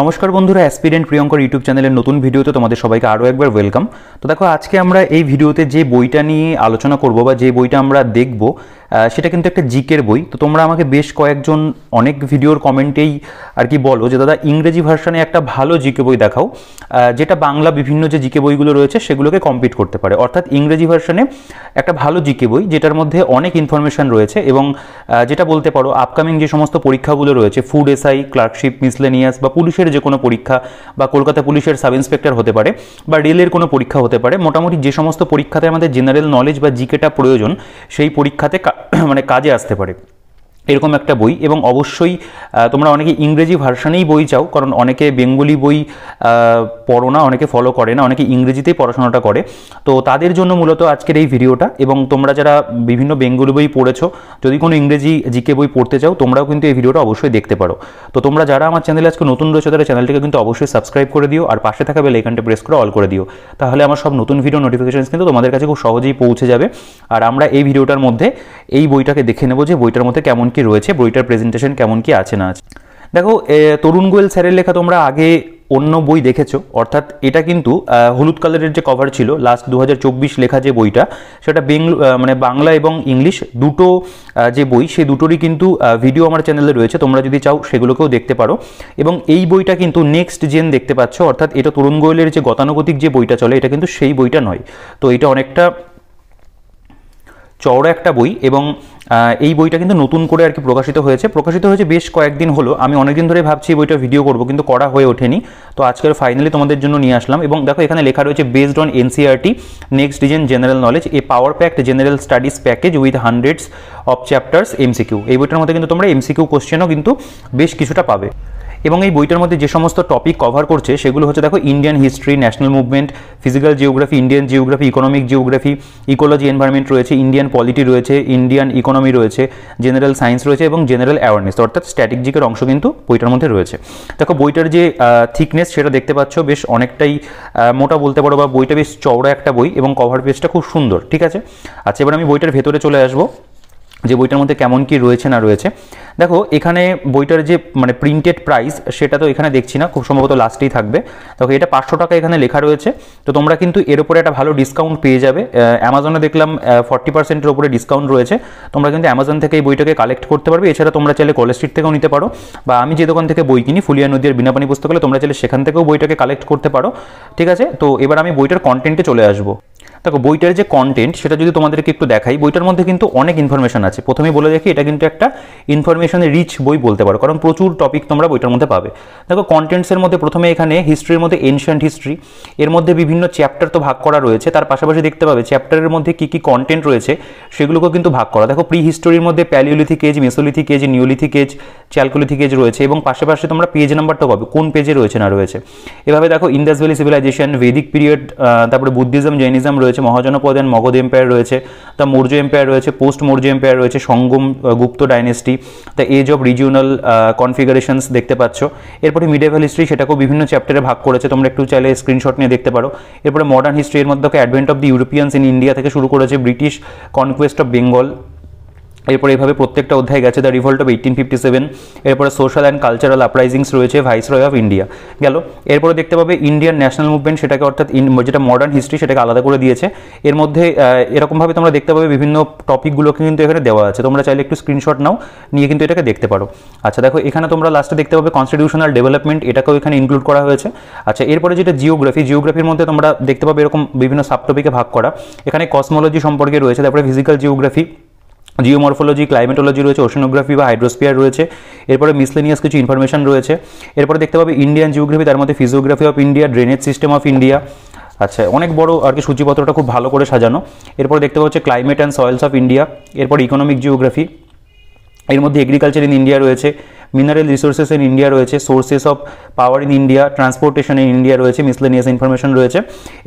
নমস্কার বন্ধুরা, aspirant Priyankar YouTube চ্যানেলের নতুন ভিডিওতে তোমাদের সবাইকে আরও একবার ওয়েলকাম। তো দেখো, আজকে আমরা এই ভিডিওতে যে বইটা নিয়ে আলোচনা করব বা যে বইটা আমরা দেখব সেটা কিন্তু একটা জিকের বই। তো তোমরা আমাকে বেশ কয়েকজন অনেক ভিডিওর কমেন্টেই আর কি বলো যে দাদা ইংরেজি ভার্সনে একটা ভালো জিকে বই দেখাও যেটা বাংলা বিভিন্ন যে জিকে বইগুলো রয়েছে সেগুলোকে কম্পিট করতে পারে, অর্থাৎ ইংরেজি ভার্সনে একটা ভালো জিকে বই যেটার মধ্যে অনেক ইনফরমেশন রয়েছে এবং যেটা বলতে পারো আপকামিং যে সমস্ত পরীক্ষাগুলো রয়েছে, ফুড এসআই, ক্লার্কশিপ, মিসলেনিয়াস বা পুলিশের যে কোনো পরীক্ষা বা কলকাতা পুলিশের সাব ইন্সপেক্টর হতে পারে বা রেলের কোনো পরীক্ষা হতে পারে, মোটামুটি যে সমস্ত পরীক্ষাতে আমাদের জেনারেল নলেজ বা জিকেটা প্রয়োজন সেই পরীক্ষাতে মানে কাজে আসতে পারে এরকম একটা বই। এবং অবশ্যই তোমরা অনেকে ইংরেজি ভার্সানেই বই চাও, কারণ অনেকে বেঙ্গলি বই পড়ো না, অনেকে ফলো করে না, অনেকে ইংরেজিতেই পড়াশোনাটা করে। তো তাদের জন্য মূলত আজকের এই ভিডিওটা। এবং তোমরা যারা বিভিন্ন বেঙ্গলি বই পড়েছো, যদি কোনো ইংরেজি জিকে বই পড়তে চাও তোমরাও কিন্তু এই ভিডিওটা অবশ্যই দেখতে পারো। তো তোমরা যারা আমার চ্যানেলে আজকে নতুন রয়েছে তারা চ্যানেলটিকে কিন্তু অবশ্যই সাবস্ক্রাইব করে দিও, আর পাশে থাকা বেল আইকনটা প্রেস করে অল করে দিও। তাহলে আমার সব নতুন ভিডিও নোটিফিকেশনস কিন্তু তোমাদের কাছে খুব সহজেই পৌঁছে যাবে। আর আমরা এই ভিডিওটার মধ্যে এই বইটাকে দেখে নেব যে বইটার মধ্যে কেমন কি রয়েছে, বইটার প্রেজেন্টেশন কেমন কি আছে না আছে। দেখো, তরুণ গোয়েল স্যারের লেখা তোমরা আগে অন্য বই দেখেছো, অর্থাৎ এটা কিন্তু হলুদ কালারের যে কভার ছিল লাস্ট 2024 লেখা যে বইটা, সেটা মানে বাংলা এবং ইংলিশ দুটো যে বই সেই দুটোরই কিন্তু ভিডিও আমার চ্যানেলে রয়েছে, তোমরা যদি চাও সেগুলোকেও দেখতে পারো। এবং এই বইটা কিন্তু নেক্সট জেন দেখতে পাচ্ছ, অর্থাৎ এটা তরুণ গোয়েলের যে গতানুগতিক যে বইটা চলে এটা কিন্তু সেই বইটা নয়। তো এটা অনেকটা চওড়া একটা বই এবং এই বইটা কিন্তু নতুন করে আর কি প্রকাশিত হয়েছে বেশ কয়েকদিন হলো। আমি অনেকদিন ধরে ভাবছি এই বইটা ভিডিও করব, কিন্তু করা হয়ে ওঠেনি। তো আজকের ফাইনালি তোমাদের জন্য নিয়ে আসলাম। এবং দেখো, এখানে লেখা রয়েছে বেসড অন এনসিইআরটি নেক্সট ডিজেন general knowledge a power packed general studies package with hundreds of chapters MCQ. এই বইটার মধ্যে কিন্তু তোমরা এমসিকিউ কোশ্চেনও কিন্তু বেশ কিছুটা পাবে। এবং এই বইটার মধ্যে যে সমস্ত টপিক কভার করছে সেগুলো হচ্ছে, দেখো, Indian history, national movement, physical geography, Indian geography, economic geography, ecology, environment রয়েছে, ইন্ডিয়ান পলিটি রয়েছে, ইন্ডিয়ান ইকোনমি রয়েছে, জেনারেল সায়েন্স রয়েছে এবং জেনারেল অ্যাওয়ারনেস অর্থাৎ স্ট্র্যাটেজিকের অংশ কিন্তু বইটার মধ্যে রয়েছে। দেখো, বইটার যে থিকনেস সেটা দেখতে পাচ্ছ, বেশ অনেকটাই মোটা বলতে পারো, বা বইটা বেশ চওড়া একটা বই এবং কভার পেজটা খুব সুন্দর। ঠিক আছে, আচ্ছা, এবার আমি বইটার ভেতরে চলে আসবো যে বইটার মধ্যে কেমন কি রয়েছে না রয়েছে। দেখো, এখানে বইটার যে মানে প্রিন্টেড প্রাইস সেটা তো এখানে দেখছি না, খুব সম্ভবত লাস্টেই থাকবে। দেখো, এটা 500 টাকা এখানে লেখা রয়েছে। তো তোমরা কিন্তু এর উপরে একটা ভালো ডিসকাউন্ট পেয়ে যাবে। অ্যামাজনে দেখলাম 40%-এর উপরে ডিসকাউন্ট রয়েছে। তোমরা কিন্তু অ্যামাজন থেকে এই বইটাকে কালেক্ট করতে পারবে। এছাড়া তোমরা চাইলে কলেজ স্ট্রিট থেকেও নিতে পারো, বা আমি যে দোকান থেকে বই কিনি ফুলিয়া নদীর বিনাপানি পুস্তকালয়, তোমরা চাইলে সেখান থেকেও বইটাকে কালেক্ট করতে পারো। ঠিক আছে, তো এবার আমি বইটার কন্টেন্টে চলে আসবো। দেখো, বইটার যে কন্টেন্ট সেটা যদি তোমাদেরকে একটু দেখাই, বইটার মধ্যে কিন্তু অনেক ইনফরমেশন আছে। প্রথমেই বলে দেখি, এটা কিন্তু একটা ইনফরমেশনে রিচ বই বলতে পারো, কারণ প্রচুর টপিক তোমরা বইটার মধ্যে পাবে। দেখো, কন্টেন্টসের মধ্যে প্রথমে এখানে হিস্ট্রির মধ্যে এনশিয়েন্ট হিস্ট্রি, এর মধ্যে বিভিন্ন চ্যাপ্টার তো ভাগ করা রয়েছে, তার পাশাপাশি দেখতে পাবে চ্যাপ্টারের মধ্যে কী কী কন্টেন্ট রয়েছে সেগুলোকেও কিন্তু ভাগ করা। দেখো, প্রি হিস্টোরির মধ্যে palaeolithic age, mesolithic age, neolithic age, chalcolithic age রয়েছে এবং পাশাপাশি তোমরা পেজ নাম্বারটা পাবে কোন পেজে রয়েছে না রয়েছে। এভাবে দেখো, Indus valley civilization, Vedic period, তারপরে বুদ্ধিজম, জৈনিজম রয়েছে, মহাজনপদ অ্যান্ড মগধ এম্পায়ার রয়েছে, দ্য মৌর্য এম্পায়ার রয়েছে, পোস্ট মৌর্য এম্পায়ার রয়েছে, Sangam Gupta dynasty, the age of regional configurations দেখতে পাচ্ছ। এরপরে মিডিয়েভাল হিস্ট্রি, সেটাকেও বিভিন্ন চ্যাপ্টারে ভাগ করেছে, তোমরা একটু চাইলে স্ক্রিনশট নিয়ে দেখতে পারো। এরপরে মডার্ন হিস্ট্রি, এর মধ্যে advent of the Europeans in India থেকে শুরু করেছে, ব্রিটিশ কনকোয়েস্ট অফ বেঙ্গল। এরপরে এইভাবে প্রত্যেকটা অধ্যায় গেছে, দ্য রিভল্ট অফ 1857। এরপরে সোশ্যাল অ্যান্ড কালচারাল আপরাইজিংস রয়েছে, ভাইসরয় অফ ইন্ডিয়া গেল। এরপরে দেখতে পাবে ইন্ডিয়ান ন্যাশনাল মুভমেন্ট, সেটাকে অর্থাৎ যেটা মডার্ন হিস্ট্রি সেটাকে আলাদা করে দিয়েছে। এর মধ্যে এরকমভাবে তোমরা দেখতে পাবে বিভিন্ন টপিকগুলোকে কিন্তু এখানে দেওয়া আছে, তোমরা চাইলে একটু স্ক্রিনশট নাও, নিয়ে কিন্তু এটাকে দেখতে পারো। আচ্ছা, দেখো, এখানে তোমরা লাস্টে দেখতে পাবে কনস্টিটিউশনাল ডেভেলপমেন্ট, এটাকেও এখানে ইনক্লুড করা হয়েছে। আচ্ছা, এরপরে যেটা জিওগ্রাফির মধ্যে তোমরা দেখতে পাবে এরকম বিভিন্ন সাব টপিকে ভাগ করা। এখানে কসমোলজি সম্পর্কে রয়েছে, তারপরে ফিজিক্যাল জিওগ্রাফি, জিওমরফোলজি, ক্লাইমেটোলজি রয়েছে, ওশানোগ্রাফি বা হাইড্রোস্ফিয়ার রয়েছে। এরপরে মিসলেনিয়াস কিছু ইনফরমেশন রয়েছে। এরপরে দেখতে পাবে ইন্ডিয়ান জিওগ্রাফি, তার মধ্যে physiography of India, drainage system of India. আচ্ছা, অনেক বড় আর কি সূচিপত্রটা খুব ভালো করে সাজানো। এরপরে দেখতে পাচ্ছে climate and soil's of India. এরপর ইকোনমিক জিওগ্রাফি, এর মধ্যে এগ্রিকালচার ইন ইন্ডিয়া রয়েছে, মিনারেল রিসোর্সেস ইন ইন্ডিয়া রয়েছে, sources of power in India, transportation in India রয়েছে, মিসলেনিয়াস ইনফরমেশন রয়েছে।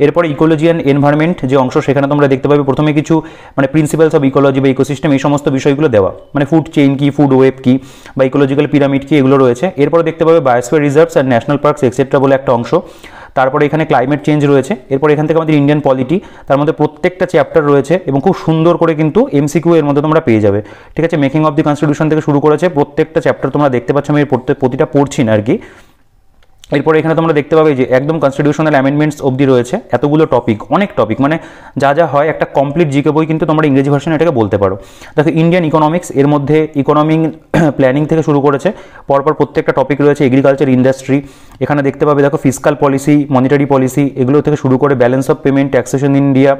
এরপরে ইকোলজি অ্যান্ড এনভায়রনমেন্ট যে অংশ, সেখানে তোমরা দেখতে পাবে প্রথমে কিছু মানে প্রিন্সিপালস অফ ইকোলজি বা ইকোসিস্টেম, এই সমস্ত বিষয়গুলো দেওয়া, মানে ফুড চেইন কি, ফুড ওয়েব কি বা ইকোলজিক্যাল পিরামিড কি, এগুলো রয়েছে। এরপরে দেখতে পাবে biosphere reserves and national parks etcetera বলে একটা অংশ। তারপরে এখানে ক্লাইমেট চেঞ্জ রয়েছে। এরপর এখান থেকে আমাদের ইন্ডিয়ান পলিটি, তার মধ্যে প্রত্যেকটা চ্যাপ্টার রয়েছে এবং খুব সুন্দর করে কিন্তু এমসিকিউ এর মধ্যে তোমরা পেয়ে যাবে। ঠিক আছে, মেকিং অফ দি কনস্টিটিউশন থেকে শুরু করেছে প্রত্যেকটা চ্যাপ্টার তোমরা দেখতে পাচ্ছ। আমি প্রতিটা পড়ছি না আর কি, এরপরে এখানে তোমরা দেখতে পাবে যে একদম কনস্টিটিউশনাল অ্যামেন্ডমেন্টস অবধি রয়েছে, এতগুলো টপিক, অনেক টপিক, মানে যা যা হয় একটা কমপ্লিট জিকে বই কিন্তু তোমরা ইংরেজি ভার্সনে এটাকে বলতে পারো। দেখো ইন্ডিয়ান ইকোনমিক্স, এর মধ্যে ইকোনমিক প্ল্যানিং থেকে শুরু করেছে পরপর প্রত্যেকটা টপিক রয়েছে, এগ্রিকালচার, ইন্ডাস্ট্রি, এখানে দেখতে পাবে দেখো ফিসকাল পলিসি, মনিটারি পলিসি, এগুলো থেকে শুরু করে balance of payment, taxation India,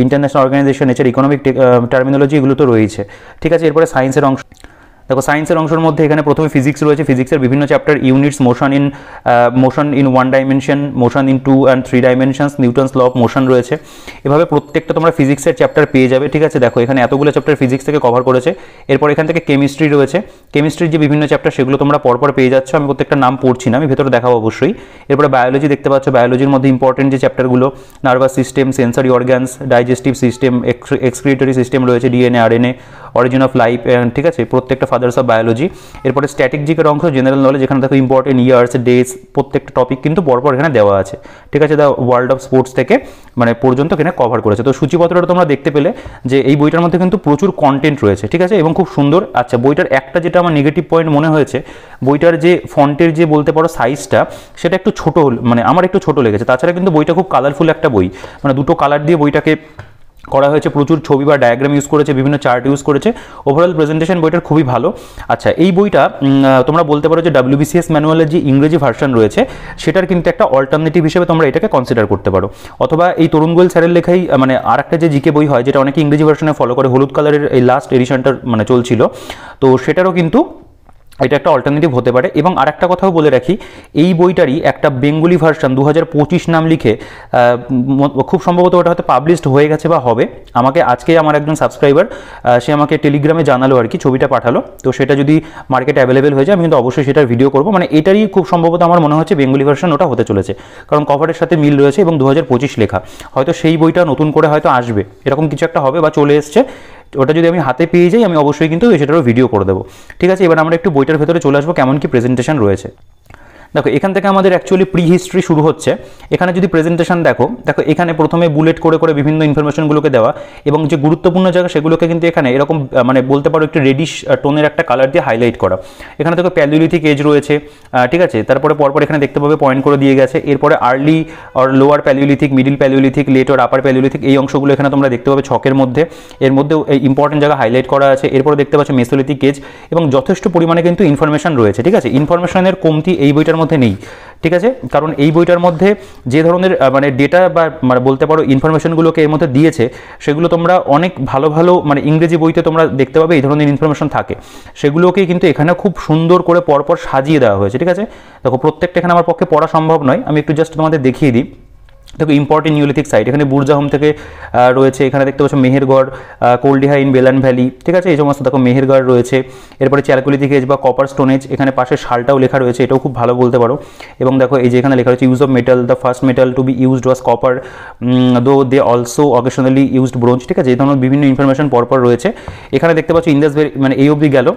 international organisation, এছাড়া ইকোনমিক টার্মিনোলজি, এগুলো তো রয়েছে। ঠিক আছে, এরপরে সায়েন্সের অংশ, দেখো সায়েন্সের অংশের মধ্যে এখানে প্রথমে ফিজিক্স রয়েছে, ফিজিক্সের বিভিন্ন chapter, units, motion in 1 dimension, motion in 2 and 3 dimensions, Newton's law of motion রয়েছে। এভাবে প্রত্যেকটা তোমরা ফিজিক্সের চ্যাপ্টার পেয়ে যাবে। ঠিক আছে, দেখো এখানে এতগুলো চ্যাপ্টার ফিজিক্স থেকে কভার করেছে। এরপর এখান থেকে কেমিস্ট্রি রয়েছে, কেমিস্ট্রির যে বিভিন্ন চ্যাপ্টার সেগুলো তোমরা পরপর পেয়ে যাচ্ছ, আমি প্রত্যেকটা নাম পড়ছি না, আমি ভেতরে দেখাবো অবশ্যই। এরপরে বায়োলজি দেখতে পাচ্ছ, বায়োলজির মধ্যে ইম্পর্টেন্ট যে চ্যাপ্টারগুলো, nervous system, sensory organs, digestive system, excretory system রয়েছে, DNA, RNA, origin of life, ঠিক আছে, প্রত্যেকটা ফাদার্স অফ বায়োলজি। এরপরে স্ট্যাটিক জিকের অংশ, জেনারেল নলেজ, এখানে দেখো ইম্পর্টেন্ট ইয়ার্স, ডেজ, প্রত্যেকটা টপিক কিন্তু পরপর এখানে দেওয়া আছে। ঠিক আছে, দ্য ওয়ার্ল্ড অফ স্পোর্টস থেকে মানে পর্যন্ত এখানে কভার করেছে। তো সূচিপত্রটা তোমরা দেখতে পেলে যে এই বইটার মধ্যে কিন্তু প্রচুর কন্টেন্ট রয়েছে। ঠিক আছে, এবং খুব সুন্দর। আচ্ছা, বইটার একটা যেটা আমার নেগেটিভ পয়েন্ট মনে হয়েছে, বইটার যে ফন্টের যে বলতে পারো সাইজটা, সেটা একটু ছোট, মানে আমার একটু ছোট লেগেছে। তাছাড়া কিন্তু বইটা খুব কালারফুল একটা বই, মানে দুটো কালার দিয়ে বইটাকে করা হয়েছে, প্রচুর ছবি বা ডায়াগ্রাম ইউজ করেছে, বিভিন্ন চার্ট ইউজ করেছে, ওভারঅল প্রেজেন্টেশন বইটার খুবই ভালো। আচ্ছা, এই বইটা তোমরা বলতে পারো যে WBCS ম্যানুয়ালের যে ইংরেজি ভার্সন রয়েছে সেটার কিন্তু একটা অল্টারনেটিভ হিসেবে তোমরা এটাকে কনসিডার করতে পারো। অথবা এই তরুণ গোয়েল স্যারের লেখাই মানে আর একটা যে জিকে বই হয়, যেটা অনেকে ইংরেজি ভার্সনে ফলো করে, হলুদ কালারের এই লাস্ট এডিশনটার মানে চলছিল, তো সেটারও কিন্তু এটা একটা অল্টারনেটিভ হতে পারে। এবং আরেকটা কথাও বলে রাখি, এই বইটারই একটা বেঙ্গলি ভার্সন 2025 নাম লিখে খুব সম্ভবত ওটা হয়তো পাবলিশড হয়ে গেছে বা হবে। আমাকে আজকে আমার একজন সাবস্ক্রাইবার সে আমাকে টেলিগ্রামে জানালো আর কি, ছবিটা পাঠালো, তো সেটা যদি মার্কেটে অ্যাভেলেবেল হয়ে যায় আমি কিন্তু অবশ্যই সেটার ভিডিও করবো। মানে এটারই খুব সম্ভবত আমার মনে হচ্ছে বেঙ্গলি ভার্সন ওটা হতে চলেছে, কারণ কভারের সাথে মিল রয়েছে এবং 2025 লেখা, হয়তো সেই বইটা নতুন করে হয়তো আসবে, এরকম কিছু একটা হবে বা চলে এসছে। ওটা যদি আমি হাতে পেয়ে যাই আমি অবশ্যই কিন্তু সেটারও ভিডিও করে দেবো। ঠিক আছে, এবার আমরা একটু বইটার ভেতরে চলে আসবো, কেমন কি প্রেজেন্টেশন রয়েছে। দেখো এখান থেকে আমাদের অ্যাকচুয়ালি প্রি হিস্ট্রি শুরু হচ্ছে। এখানে যদি প্রেজেন্টেশন দেখো, এখানে প্রথমে বুলেট করে করে বিভিন্ন ইনফরমেশনগুলোকে দেওয়া, এবং যে গুরুত্বপূর্ণ জায়গা সেগুলোকে কিন্তু এখানে এরকম মানে বলতে পারো একটু রেডিশ টোনের একটা কালার দিয়ে হাইলাইট করা। এখানে দেখো প্যালিওলিথিক এজ রয়েছে, ঠিক আছে, তারপরে পরপর এখানে দেখতে পাবে পয়েন্ট করে দিয়ে গেছে। এরপরে আর্লি আর lower palaeolithic, middle palaeolithic, late আর আপার প্যালিওলিথিক, এই অংশগুলো এখানে তোমরা দেখতে পাবে ছকের মধ্যে, এর মধ্যেও এই ইম্পর্টেন্ট জায়গা হাইলাইট করা আছে। এরপরে দেখতে পাচ্ছ মেসোলিথিক এজ, এবং যথেষ্ট পরিমাণে কিন্তু ইনফরমেশন রয়েছে। ঠিক আছে, ইনফরমেশনের কমতি এই বইটার মধ্যে নেই। ঠিক আছে, কারণ এই বইটার মধ্যে যে ধরনের মানে ডেটা বা মানে বলতে পারো ইনফরমেশনগুলোকে এর মধ্যে দিয়েছে, সেগুলো তোমরা অনেক ভালো ভালো মানে ইংরেজি বইতে তোমরা দেখতে পাবে এই ধরনের ইনফরমেশন থাকে, সেগুলোকে কিন্তু এখানে খুব সুন্দর করে পরপর সাজিয়ে দেওয়া হয়েছে। ঠিক আছে, দেখো প্রত্যেকটা এখানে আমার পক্ষে পড়া সম্ভব নয়, আমি একটু জাস্ট তোমাদের দেখিয়ে দিই। দেখো ইম্পর্টেন্ট নিওলিথিক সাইট এখানে বুরজাহোম থেকে রয়েছে, এখানে দেখতে পাচ্ছ মেহেরগড়, কোল্ডিহা ইন বেলান ভ্যালি। ঠিক আছে, এই সমস্ত দেখো মেহেরগড় রয়েছে। এরপরে চ্যালকোলিথিক এজ বা কপার স্টোনেজ, এখানে পাশে সালটাও লেখা রয়েছে, এটাও খুব ভালো বলতে পারো। এবং দেখো এই যে এখানে লেখা রয়েছে use of metal, the first metal to be used was copper, though they also occasionally used bronze. ঠিক আছে, এই ধরনের বিভিন্ন ইনফরমেশন পরপর রয়েছে। এখানে দেখতে পাচ্ছ ইন্দাস ভ্যালি, মানে এই অবধি গেল,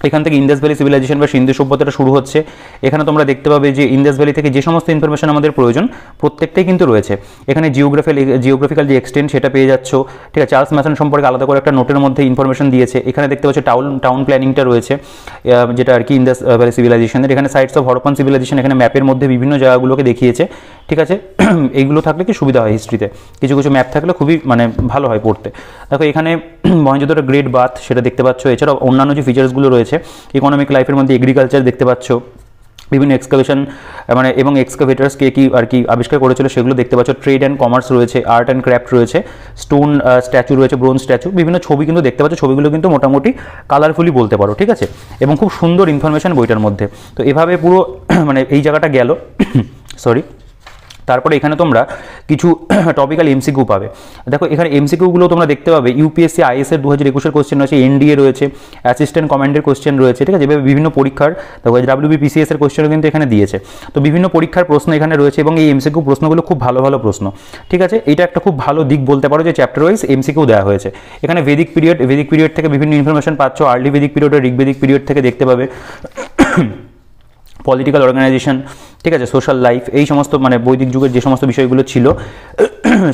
এখান থেকে ইন্দাস ভ্যালি সিভিলাইজেশন বা সিন্ধু সভ্যতাটা শুরু হচ্ছে। এখানে তোমরা দেখতে পাবে যে ইন্দাস ভ্যালি থেকে যে সমস্ত ইনফরমেশন আমাদের প্রয়োজন প্রত্যেকটাই কিন্তু রয়েছে। এখানে জিওগ্রাফিক্যাল যে এক্সটেন্ট সেটা পেয়ে যাচ্ছ। ঠিক আছে, চার্লস ম্যাসন সম্পর্কে আলাদা করে একটা নোটের মধ্যে ইনফরমেশন দিয়েছে। এখানে দেখতে পাচ্ছ টাউন প্ল্যানিংটা রয়েছে, যেটা আর কি ইন্দাস ভ্যালি সিভিলাইজেশনের। এখানে সাইটস অফ হরপ্পান সিভিলাইজেশন, এখানে ম্যাপের মধ্যে বিভিন্ন জায়গাগুলোকে দেখিয়েছে। ঠিক আছে, এইগুলো থাকলে কি সুবিধা হয় হিস্ট্রিতে, কিছু কিছু ম্যাপ থাকলে খুবই মানে ভালো হয় পড়তে। দেখো এখানে মহেঞ্জোদারো গ্রেট বাথ সেটা দেখতে পাচ্ছ। এছাড়াও অন্যান্য যে ফিচার্সগুলো রয়েছে ইকোনমিক লাইফের মধ্যে এগ্রিকালচার দেখতে পাচ্ছ, বিভিন্ন এক্সকাভেশন মানে এবং এক্সকাভেটার্স কে কি আর কি আবিষ্কার করেছিল সেগুলো দেখতে পাচ্ছ। ট্রেড অ্যান্ড কমার্স রয়েছে, আর্ট অ্যান্ড ক্রাফট রয়েছে, স্টোন স্ট্যাচু রয়েছে, ব্রোঞ্জ স্ট্যাচু, বিভিন্ন ছবি কিন্তু দেখতে পাচ্ছ। ছবিগুলো কিন্তু মোটামুটি কালারফুলি বলতে পারো। ঠিক আছে, এবং খুব সুন্দর ইনফরমেশন বইটার মধ্যে। তো এভাবে পুরো মানে এই জায়গাটা গেল সরি। তারপরে এখানে তোমরা কিছু টপিক্যাল এমসিকিউ পাবে। দেখো এখানে এমসিকিউগুলো তোমরা দেখতে পাবে ইউপিএসসি আইএসের 2021-এর কোশ্চেন রয়েছে, এনডিএ রয়েছে, অ্যাসিস্ট্যান্ট কমান্ডের কোশ্চেন রয়েছে। ঠিক আছে, যেভাবে বিভিন্ন পরীক্ষার দেখো WBPCS-এর কোশ্চেনও কিন্তু এখানে দিয়েছে। তো বিভিন্ন পরীক্ষার প্রশ্ন এখানে রয়েছে এবং এই এমসিকিউ প্রশ্নগুলো খুব ভালো ভালো প্রশ্ন। ঠিক আছে, এটা একটা খুব ভালো দিক বলতে পারো যে চ্যাপ্টার ওয়াইজ এমসিকিউ দেওয়া হয়েছে। এখানে ভেদিক পিরিয়ড থেকে বিভিন্ন ইনফরমেশন পাচ্ছ, আর্লি ভেদিক পিরিয়ড আর ঋগ্বেদিক পিরিয়ড থেকে দেখতে পাবে। পলিটিক্যাল অর্গানাইজেশন, ঠিক আছে, সোশ্যাল লাইফ, এই সমস্ত মানে বৈদিক যুগের যে সমস্ত বিষয়গুলো ছিল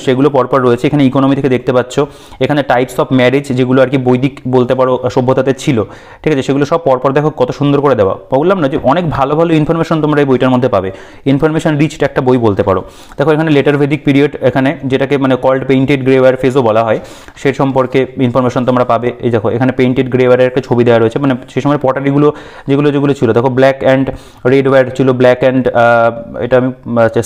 সেগুলো পরপর রয়েছে। এখানে ইকোনমি থেকে দেখতে পাচ্ছ, এখানে টাইপস অফ ম্যারেজ যেগুলো আর কি বৈদিক বলতে পারো সভ্যতাতে ছিল, ঠিক আছে, সেগুলো সব পরপর দেখো কত সুন্দর করে দেওয়া। বললাম না যে অনেক ভালো ভালো ইনফরমেশন তোমরা এই বইটার মধ্যে পাবে, ইনফরমেশন রিচড একটা বই বলতে পারো। দেখো এখানে লেটার ভেদিক পিরিয়ড, এখানে যেটাকে মানে কল্ড পেইন্টেড গ্রেওয়ার ফেজও বলা হয়, সে সম্পর্কে ইনফরমেশন তোমরা পাবে। এই দেখো এখানে পেইন্টেড গ্রেওয়ারের একটা ছবি দেওয়া রয়েছে, মানে সেই সময় পটারিগুলো যেগুলো ছিল, দেখো ব্ল্যাক অ্যান্ড রেড ওয়্যার ছিল, ব্ল্যাক অ্যান্ড এটা আমি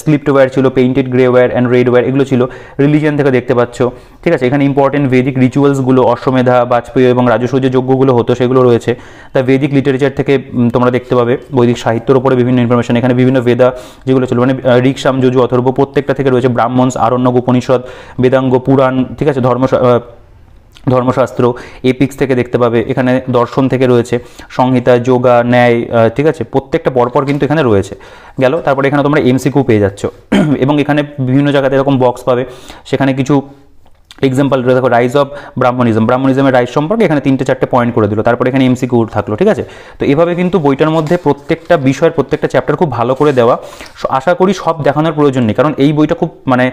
স্লিপড ওয়্যার ছিল, painted grey ware and red ware এগুলো ছিল। রিলিজিয়ান থেকে দেখতে পাচ্ছ, ঠিক আছে, এখানে ইম্পর্টেন্ট ভেদিক রিচুয়ালসগুলো, অশ্বমেধা, বাজপেয়ী এবং রাজসূয় যে যজ্ঞগুলো হতো সেগুলো রয়েছে। তা ভেদিক লিটারেচার থেকে তোমরা দেখতে পাবে বৈদিক সাহিত্যের উপরে বিভিন্ন ইনফরমেশন, এখানে বিভিন্ন বেদা যেগুলো ছিল, মানে ঋক, সাম, যজু, অথর্ব প্রত্যেকটা থেকে রয়েছে, ব্রাহ্মণস, আরণ্যক, উপনিষদ, বেদাঙ্গ, পুরাণ, ঠিক আছে, ধর্মশাস্ত্র, এপিক্স থেকে দেখতে পাবে, এখানে দর্শন থেকে রয়েছে, সংহিতা, যোগা, ন্যায়, ঠিক আছে, প্রত্যেকটা পরপর কিন্তু এখানে রয়েছে। গেল, তারপরে এখানে তোমরা এমসিকিউ পেয়ে যাচ্ছ এবং এখানে বিভিন্ন জায়গাতে এরকম বক্স পাবে, সেখানে কিছু এক্সাম্পল দেখো, রাইজ অফ ব্রাহ্মণিজমের রাইজ সম্পর্কে এখানে 3-4 পয়েন্ট করে দিল, তারপরে এখানে এমসিকিউ থাকলো, ঠিক আছে। তো এভাবে কিন্তু বইটার মধ্যে প্রত্যেকটা বিষয়ের প্রত্যেকটা চ্যাপ্টার খুব ভালো করে দেওয়া। আশা করি সব দেখানোর প্রয়োজন নেই, কারণ এই বইটা খুব মানে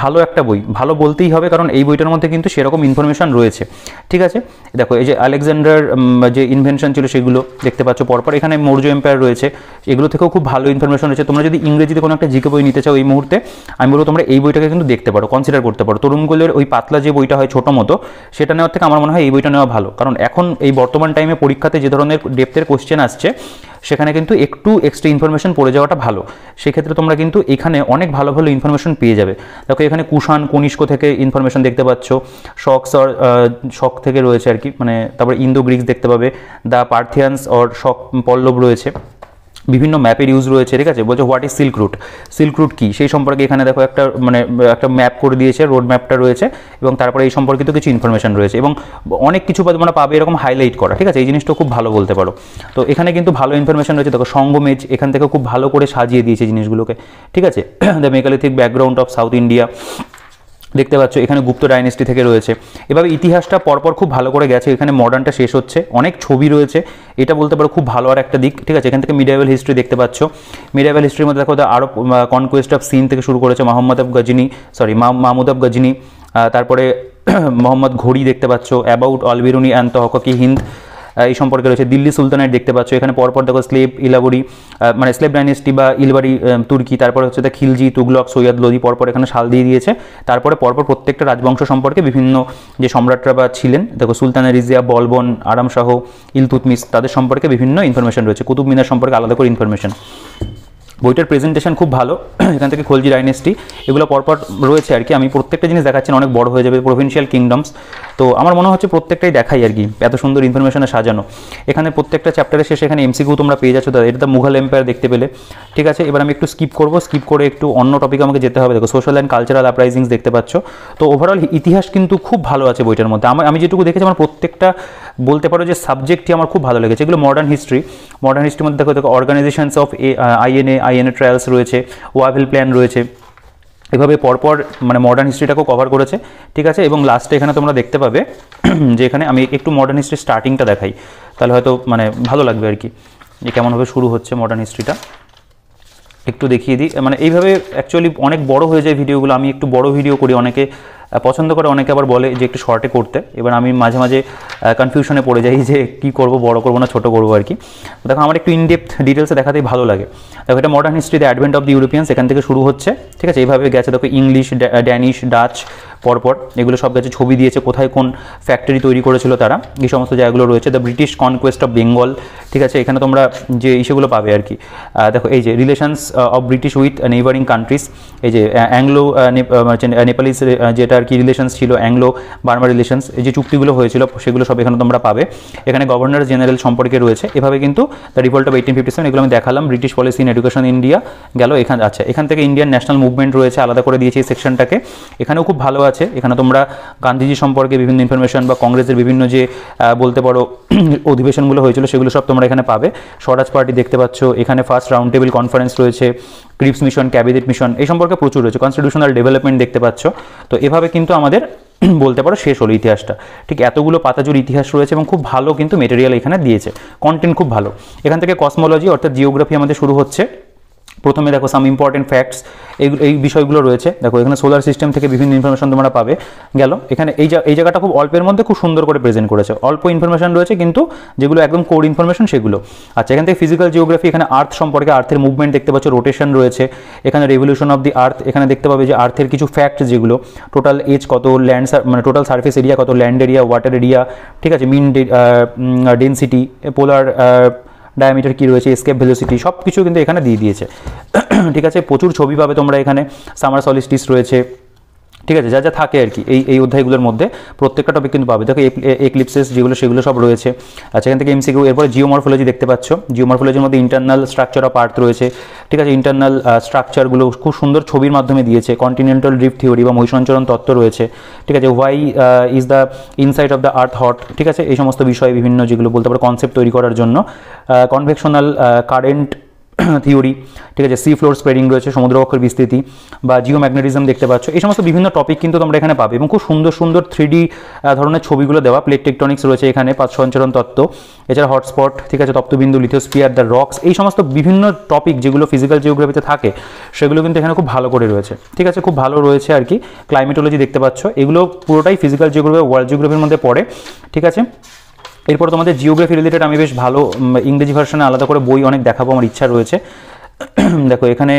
ভালো একটা বই, ভালো বলতেই হবে, কারণ এই বইটার মধ্যে কিন্তু সেরকম ইনফরমেশন রয়েছে, ঠিক আছে। দেখো এই যে আলেকজান্ডার যে ইনভেনশন ছিল সেগুলো দেখতে পাচ্ছ পরপর, এখানে মৌর্য এম্পায়ার রয়েছে, এগুলো থেকেও খুব ভালো ইনফরমেশন রয়েছে। তোমরা যদি ইংরেজিতে কোনো একটা জিকে বই নিতে চাও এই মুহূর্তে, আমি বলবো তোমরা এই বইটাকে কিন্তু দেখতে পারো, কনসিডার করতে পারো। তরুণগুলোর ওই পাতলা যে বইটা হয় ছোটো মতো, সেটা নেওয়ার থেকে আমার মনে হয় এই বইটা নেওয়া ভালো, কারণ এখন এই বর্তমান টাইমে পরীক্ষাতে যে ধরনের ডেপথের কোশ্চেন আসছে সেখানে কিন্তু একটু এক্সট্রা ইনফরমেশন পড়ে যাওয়াটা ভালো। সেক্ষেত্রে তোমরা কিন্তু এখানে অনেক ভালো ভালো ইনফরমেশন পেয়ে যাবে। দেখো এখানে কুষাণ, কনিষ্ক থেকে ইনফরমেশন দেখতে পাচ্ছ, শক থেকে রয়েছে আর কি, মানে তারপরে ইন্দো গ্রিক্স দেখতে পাবে, দ্য পার্থিয়ানস অর শক পল্লব রয়েছে, বিভিন্ন ম্যাপের ইউজ রয়েছে, ঠিক আছে। বলছে হোয়াট ইজ সিল্ক রুট কী সেই সম্পর্কে এখানে দেখো একটা ম্যাপ করে দিয়েছে, রোড ম্যাপটা রয়েছে, এবং তারপরে এই সম্পর্কিত কিছু ইনফরমেশন রয়েছে এবং অনেক কিছু তোমরা পাবে এরকম হাইলাইট করা, ঠিক আছে। এই জিনিসটা খুব ভালো বলতে পারো। তো এখানে কিন্তু ভালো ইনফরমেশন রয়েছে। দেখো সঙ্গমেজ এখান থেকে খুব ভালো করে সাজিয়ে দিয়েছে জিনিসগুলোকে, ঠিক আছে। The megalithic background of south India দেখতে পাচ্ছ, এখানে গুপ্ত ডাইনেস্টি থেকে রয়েছে। এভাবে ইতিহাসটা পরপর খুব ভালো করে গেছে, এখানে মডার্নটা শেষ হচ্ছে, অনেক ছবি রয়েছে, এটা বলতে পারো খুব ভালো আর একটা দিক, ঠিক আছে। এখান থেকে মিডিয়াভেল হিস্ট্রি দেখতে পাচ্ছ, মিডিয়াভেল হিস্ট্রির মধ্যে দেখো আরব কনকোয়েস্ট অফ সিন থেকে শুরু করেছে মাহমুদ অফ গজনি, তারপরে মোহাম্মদ ঘড়ি দেখতে পাচ্ছ, অ্যাবাউট অলবিরুনি অ্যান্ড তহকি হিন্দ এই সম্পর্কে রয়েছে। দিল্লি সুলতানেট দেখতে পাচ্ছ, এখানে পরপর দেখো মানে স্লেভ ডাইনেস্টি বা ইলবারি তুর্কি, তারপরে হচ্ছে খিলজি, তুগলক, সৈয়দ লোদি, পরপর এখানে সাল দিয়ে দিয়েছে। তারপরে পরপর প্রত্যেকটা রাজবংশ সম্পর্কে বিভিন্ন যে সম্রাটরা বা ছিলেন, দেখো সুলতানা রিজিয়া, বলবন, আরাম শাহ, ইলতুৎমিশ, তাদের সম্পর্কে বিভিন্ন ইনফরমেশন রয়েছে। কুতুব মিনার সম্পর্কে আলাদা করে ইনফরমেশন। বইটার প্রেজেন্টেশন খুব ভালো, এখান থেকে খলজি ডাইনেস্টি এগুলো পরপর রয়েছে আর কি। আমি প্রত্যেকটা জিনিস দেখাচ্ছি, অনেক বড় হয়ে যাবে, প্রভিন্সিয়াল কিংডমস, তো আমার মনে হচ্ছে প্রত্যেকটাই দেখাই আর কি, এত সুন্দর ইনফরমেশনে সাজানো। এখানে প্রত্যেকটা চ্যাপ্টারের শেষে এখানে এমসিকিউ তোমরা পেয়ে যাচ্ছ, এটা তো মুঘল এম্পায়ার দেখতে পেলে, ঠিক আছে। এবার আমি একটু স্কিপ করে একটু অন্য টপিকে আমাকে যেতে হবে। দেখো সোশ্যাল অ্যান্ড কালচারাল আপরাইজিংস দেখতে পাচ্ছ। তো ওভারঅল ইতিহাস কিন্তু খুব ভালো আছে বইটার মধ্যে। আমি যেটুকু দেখেছি আমার প্রত্যেকটা বলতে পারো যে সাবজেক্টই আমার খুব ভালো লেগেছে। এগুলো মডার্ন হিস্ট্রির মধ্যে দেখো অর্গানাইজেশনস অফ আইএনএ ট্রায়ালস রয়েছে, ওয়াভেল প্ল্যান রয়েছে, এভাবে পরপর মানে মডার্ন হিস্ট্রিটাকেও কভার করেছে, ঠিক আছে। এবং লাস্টে এখানে তোমরা দেখতে পাবে যে এখানে আমি একটু মডার্ন হিস্ট্রির স্টার্টিংটা দেখাই, তাহলে হয়তো মানে ভালো লাগবে আর কি, যে কেমনভাবে শুরু হচ্ছে মডার্ন হিস্ট্রিটা একটু দেখিয়ে দিই। মানে এইভাবে অ্যাকচুয়ালি অনেক বড় হয়ে যায় ভিডিওগুলো, আমি একটু বড় ভিডিও করি, অনেকে পছন্দ করে, অনেকে আবার বলে যে একটু শর্টে করতে। এবার আমি মাঝে মাঝে কনফিউশনে পড়ে যাই যে কী করবো, বড় করবো না ছোটো করবো আর কি। দেখো আমার একটু ইনডেপথ ডিটেলসে দেখাতেই ভালো লাগে। দেখো এটা modern history the advent of the Europeans, এখান থেকে শুরু হচ্ছে, ঠিক আছে। এইভাবে গেছে, দেখো ইংলিশ, ড্যানিশ, ডাচ, পরপর এগুলো সব গেছে, ছবি দিয়েছে কোথায় কোন ফ্যাক্টরি তৈরি করেছিল তারা, এই সমস্ত জায়গাগুলো রয়েছে। The British conquest of Bengal, ঠিক আছে। এখানে তোমরা যে ইস্যুগুলো পাবে আর কি। দেখো এই যে relations of British with neighbouring countries, এই যে অ্যাংলো নেপালিস যেটা আর কি রিলেশনস ছিল, অ্যাংলো বার্মা রিলেশনস, এই যে চুক্তিগুলো হয়েছিল সেগুলো সব এখানে তোমরা পাবে। এখানে গভর্নর জেনারেল সম্পর্কে রয়েছে। এভাবে কিন্তু দ্য রিভোল্ট অফ 1857 এগুলো আমি দেখালাম। British policy in education India গেল। এখান থেকে ইন্ডিয়ান ন্যাশনাল মুভমেন্ট রয়েছে, আলাদা করে দিয়েছে এই সেকশনটাকে, এখানেও খুব ভালো আছে। এখানে তোমরা গান্ধীজি সম্পর্কে বিভিন্ন ইনফরমেশন বা কংগ্রেসের বিভিন্ন যে বলতে পারো অধিবেশনগুলো হয়েছিল সেগুলো সব তোমরা এখানে পাবে। স্বরাজ পার্টি দেখতে পাচ্ছ, এখানে ফার্স্ট রাউন্ড টেবিল কনফারেন্স রয়েছে, ক্রিপস মিশন, ক্যাবিনেট মিশন, এই সম্পর্কে প্রচুর রয়েছে। কনস্টিটিউশনাল ডেভেলপমেন্ট দেখতে পাচ্ছ। তো এভাবে কিন্তু আমাদের বলতে পারো শেষ হলো ইতিহাসটা, ঠিক এতগুলো পাতাজুড়ে ইতিহাস রয়েছে এবং খুব ভালো কিন্তু মেটেরিয়াল এখানে দিয়েছে, কন্টেন্ট খুব ভালো। এখান থেকে কসমোলজি অর্থাৎ জিওগ্রাফি আমাদের শুরু হচ্ছে, প্রথমে দেখো সাম ইম্পর্টেন্ট ফ্যাক্টস, এই বিষয়গুলো রয়েছে। দেখো এখানে সোলার সিস্টেম থেকে বিভিন্ন ইনফরমেশন তোমরা পাবে। গেল এখানে এই জায়গাটা খুব অল্পের মধ্যে খুব সুন্দর করে প্রেজেন্ট করেছে, অল্প ইনফরমেশন রয়েছে কিন্তু যেগুলো একদম কোর ইনফরমেশন সেগুলো। আচ্ছা, এখান থেকে ফিজিক্যাল জিওগ্রাফি, এখানে আর্থ সম্পর্কে, আর্থের মুভমেন্ট দেখতে পাচ্ছ, রোটেশন রয়েছে, এখানে রেভলিউশন অফ দি আর্থ, এখানে দেখতে পাবে যে আর্থের কিছু ফ্যাক্ট যেগুলো, টোটাল এজ কত, ল্যান্ড মানে টোটাল সার্ফেস এরিয়া কত, ল্যান্ড এরিয়া, ওয়াটার এরিয়া, ঠিক আছে, মিন ডেন্সিটি, পোলার ডায়ামিটার কী রয়েছে, এসকেপ ভেলোসিটি, সব কিছু কিন্তু এখানে দিয়ে দিয়েছে। ঠিক আছে, প্রচুর ছবি পাবে তোমরা এখানে, সামার সলিস্টিস রয়েছে, ঠিক আছে, যা যা থাকে আর কি এই অধ্যায়গুলোর মধ্যে প্রত্যেকটা টপিক কিন্তু পাবে। দেখো এক্লিপসেস যেগুলো সেগুলো সব রয়েছে। আচ্ছা, এখান থেকে এমসিকিউ, এরপরে জিওমরফোলজি দেখতে পাচ্ছ, জিওমরফোলজির মধ্যে ইন্টারনাল স্ট্রাকচার অফ আর্থ রয়েছে, ঠিক আছে, ইন্টারনাল স্ট্রাকচারগুলো খুব সুন্দর ছবির মাধ্যমে দিয়েছে। কন্টিনেন্টাল ড্রিফট থিওরি বা মহাসঞ্চরণ তত্ত্ব রয়েছে, ঠিক আছে, why is the inside of the earth hot, ঠিক আছে, এই সমস্ত বিষয়ে বিভিন্ন যেগুলো বলতে পারো কনসেপ্ট তৈরি করার জন্য। কনভেকশনাল কারেন্ট থিওরি, ঠিক আছে, সি ফ্লোর স্প্রেডিং রয়েছে, সমুদ্রবক্ষের বিস্তৃতি বা জিওম্যাগনেটিজম দেখতে পাচ্ছ। এই সমস্ত বিভিন্ন টপিক কিন্তু তোমরা এখানে পাবে এবং খুব সুন্দর সুন্দর 3D ধরনের ছবিগুলো দেওয়া। প্লেট টেকটনিক্স রয়েছে এখানে, পাঁচ সঞ্চরণ তত্ত্ব, এছাড়া হটস্পট, ঠিক আছে, তপ্তবিন্দু, লিথোস্ফিয়ার, দ্য রক্স, এই সমস্ত বিভিন্ন টপিক যেগুলো ফিজিক্যাল জিওগ্রাফিতে থাকে সেগুলো কিন্তু এখানে খুব ভালো করে রয়েছে, ঠিক আছে, খুব ভালো রয়েছে আর কি। ক্লাইমেটোলজি দেখতে পাচ্ছ, এগুলো পুরোটাই ফিজিক্যাল জিওগ্রাফি, ওয়ার্ল্ড জিওগ্রাফির মধ্যে পড়ে, ঠিক আছে। এরপর তোমাদের জিওগ্রাফি রিলেটেড আমি বেশ ভালো ইংরেজি ভার্সনে আলাদা করে বই অনেক দেখাবো, আমার ইচ্ছা রয়েছে। দেখো এখানে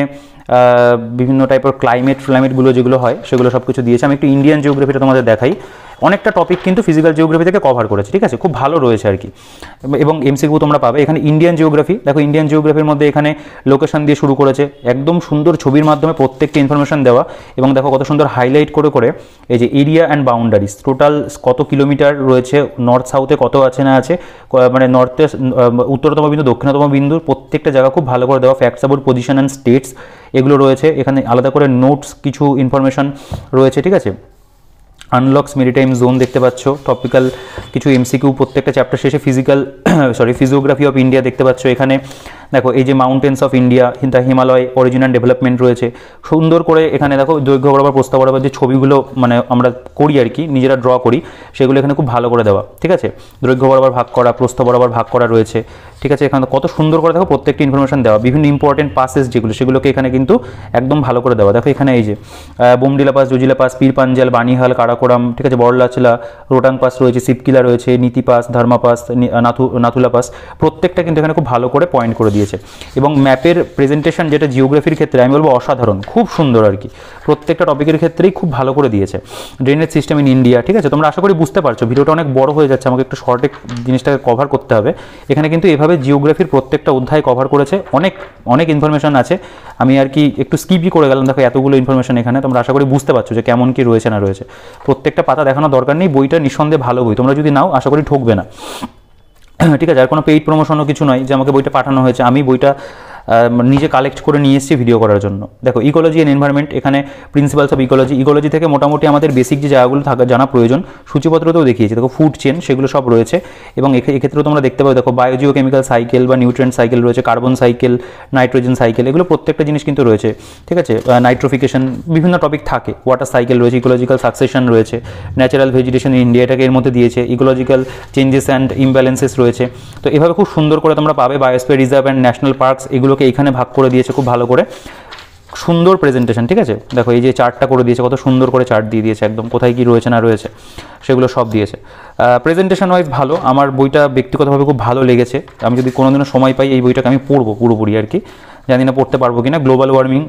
বিভিন্ন টাইপের ক্লাইমেটগুলো যেগুলো হয় সেগুলো সব কিছু দিয়েছে। আমি একটু ইন্ডিয়ান জিওগ্রাফিটা তোমাদের দেখাই। অনেকটা টপিক কিন্তু ফিজিক্যাল জিওগ্রাফি থেকে কভার করেছে, ঠিক আছে, খুব ভালো রয়েছে আর কি। এবং এমসিকিউ তোমরা পাবে এখানে। ইন্ডিয়ান জিওগ্রাফি, দেখো ইন্ডিয়ান জিওগ্রাফির মধ্যে এখানে লোকেশন দিয়ে শুরু করেছে, একদম সুন্দর ছবির মাধ্যমে প্রত্যেকটা ইনফরমেশন দেওয়া, এবং দেখো কত সুন্দর হাইলাইট করে করে এই যে এরিয়া অ্যান্ড বাউন্ডারিজ, টোটাল কত কিলোমিটার রয়েছে, নর্থ সাউথে কত আছে না আছে, মানে নর্থে উত্তরতম বিন্দু, দক্ষিণতম বিন্দু, প্রত্যেকটা জায়গা খুব ভালো করে দেওয়া। Facts about position and states এগুলো রয়েছে এখানে, আলাদা করে নোটস কিছু ইনফরমেশন রয়েছে, ঠিক আছে। আনলক্স মেরিটাইম জোন দেখতে পাচ্ছ, টপিক্যাল কিছু এমসিকিউ প্রত্যেকটা চ্যাপ্টার শেষে। ফিজিওগ্রাফি অফ ইন্ডিয়া দেখতে পাচ্ছ এখানে। দেখো এই যে mountains of India, the Himalaya, origin and development রয়েছে সুন্দর করে এখানে। দেখো দৈর্ঘ্য বরাবর প্রস্থ বরাবর যে ছবিগুলো মানে আমরা করি আর কি, নিজেরা ড্র করি, সেগুলো এখানে খুব ভালো করে দেওয়া, ঠিক আছে। দৈর্ঘ্য বরাবর ভাগ করা, প্রস্থ বরাবর ভাগ করা রয়েছে, ঠিক আছে। এখানে কত সুন্দর করে দেখো প্রত্যেকটি ইনফরমেশন দেওয়া, বিভিন্ন ইম্পর্টেন্ট পাসেস যেগুলো সেগুলোকে এখানে কিন্তু একদম ভালো করে দেওয়া। দেখো এখানে এই যে বোমডিলা পাস, জুজিলা পাস, পীর পাঞ্জাল, বানিহাল, কারাকোরাম, ঠিক আছে, বড়লাচলা, রোটাং পাস রয়েছে, সিপকিলা রয়েছে, নীতি পাস, ধর্মা পাস, নাথুলা পাস, প্রত্যেকটা কিন্তু এখানে খুব ভালো করে পয়েন্ট করে দিয়েছে। এবং ম্যাপের প্রেজেন্টেশন যেটা জিওগ্রাফির ক্ষেত্রে আমি বলবো অসাধারণ, খুব সুন্দর আর কি, প্রত্যেকটা টপিকের ক্ষেত্রেই খুব ভালো করে দিয়েছে। ড্রেনেজ সিস্টেম ইন ইন্ডিয়া, ঠিক আছে, তোমরা আশা করি বুঝতে পারছো। ভিডিওটা অনেক বড় হয়ে যাচ্ছে, আমাকে একটু শর্টে জিনিসটাকে কভার করতে হবে। এখানে কিন্তু এভাবে জিওগ্রাফির প্রত্যেকটা অধ্যায় কভার করেছে, অনেক অনেক ইনফরমেশন আছে। আমি আর কি একটু স্কিপই করে গেলাম, দেখো এতগুলো ইনফরমেশন এখানে, তোমরা আশা করি বুঝতে পারছো যে কেমন কি রয়েছে না রয়েছে। প্রত্যেকটা পাতা দেখানোর দরকার নেই, বইটা নিঃসন্দেহে ভালো বই, তোমরা যদি নাও আশা করি ঠকবে না, ঠিক আছে। আর কোনো পেইড প্রমোশনও কিছু নয় যে আমাকে বইটা পাঠানো হয়েছে, আমি বইটা নিজে কালেক্ট করে নিয়ে এসেছি ভিডিও করার জন্য। দেখো ইকোলজি অ্যান্ড এনভায়রনমেন্ট, এখানে প্রিন্সিপালস অফ ইকোলজি থেকে মোটামুটি আমাদের বেসিক যে জায়গাগুলো জানা প্রয়োজন সূচিপত্রতেও দেখিয়েছি। দেখো ফুড চেন সেগুলো সব রয়েছে, এবং এক্ষেত্রেও তোমরা দেখতে পাবে। দেখো বায়োজিওকেমিক্যাল সাইকেল বা নিউট্রিয়েন্ট সাইকেল রয়েছে, কার্বন সাইকেল, নাইট্রোজেন সাইকেল, এগুলো প্রত্যেকটা জিনিস কিন্তু রয়েছে, ঠিক আছে। নাইট্রোফিকেশন, বিভিন্ন টপিক থাকে, ওয়াটার সাইকেল রয়েছে, ইকোলজিক্যাল সাকসেশন রয়েছে, ন্যাচারাল ভেজিটেশন ইন ইন্ডিয়া এটাকে এর মধ্যে দিয়েছে, ইকোলজিক্যাল চেঞ্জেস অ্যান্ড ইমব্যালেন্সেস রয়েছে। তো এভাবে খুব সুন্দর করে তোমরা পাবে। Biosphere reserve and national parks এগুলোকে এখানে ভাগ করে দিয়েছে খুব ভালো করে, সুন্দর প্রেজেন্টেশন, ঠিক আছে। দেখো এই যে চার্টটা করে দিয়েছে, কত সুন্দর করে চার্ট দিয়ে দিয়েছে, একদম কোথায় কি রয়েছে না রয়েছে সেগুলো সব দিয়েছে। প্রেজেন্টেশন ওয়াইজ ভালো, আমার বইটা ব্যক্তিগতভাবে খুব ভালো লেগেছে। আমি যদি কোনোদিনও সময় পাই এই বইটাকে আমি পড়বো পুরোপুরি আর কি, জানি না পড়তে পারবো কিনা। গ্লোবাল ওয়ার্মিং,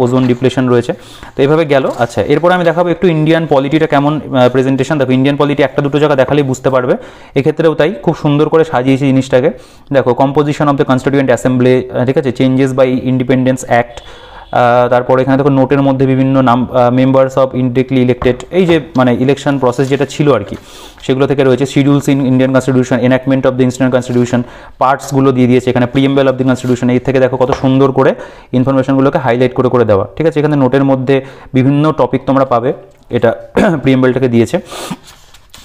ওজোন ডিপ্লেশন রয়েছে, তো এইভাবে গেল। আচ্ছা, এরপর আমি দেখাবো একটু ইন্ডিয়ান পলিটিটা কেমন প্রেজেন্টেশন। দেখো ইন্ডিয়ান পলিটি একটা দুটো জায়গা দেখালেই বুঝতে পারবে, এক্ষেত্রেও তাই, খুব সুন্দর করে সাজিয়েছি জিনিসটাকে। দেখো composition of the constituent assembly, ঠিক আছে, চেঞ্জেস বাই ইন্ডিপেন্ডেন্স অ্যাক্ট, তারপরে এখানে দেখো নোটের মধ্যে বিভিন্ন নাম, মেম্বার্স অফ ইনডিরেক্টলি ইলেক্টেড, এই যে মানে ইলেকশন প্রসেস যেটা ছিল আর কি, সেগুলো থেকে রয়েছে। Schedules in Indian constitution, enactment of the instant constitution, পার্টসগুলো দিয়ে দিয়েছে এখানে, প্রিএম্বল অফ দ্য কনস্টিটিউশন, এই থেকে দেখো কত সুন্দর করে ইনফরমেশনগুলোকে হাইলাইট করে করে দেওয়া, ঠিক আছে। এখানে নোটের মধ্যে বিভিন্ন টপিক তোমরা পাবে, এটা প্রিএম্বলটাকে দিয়েছে,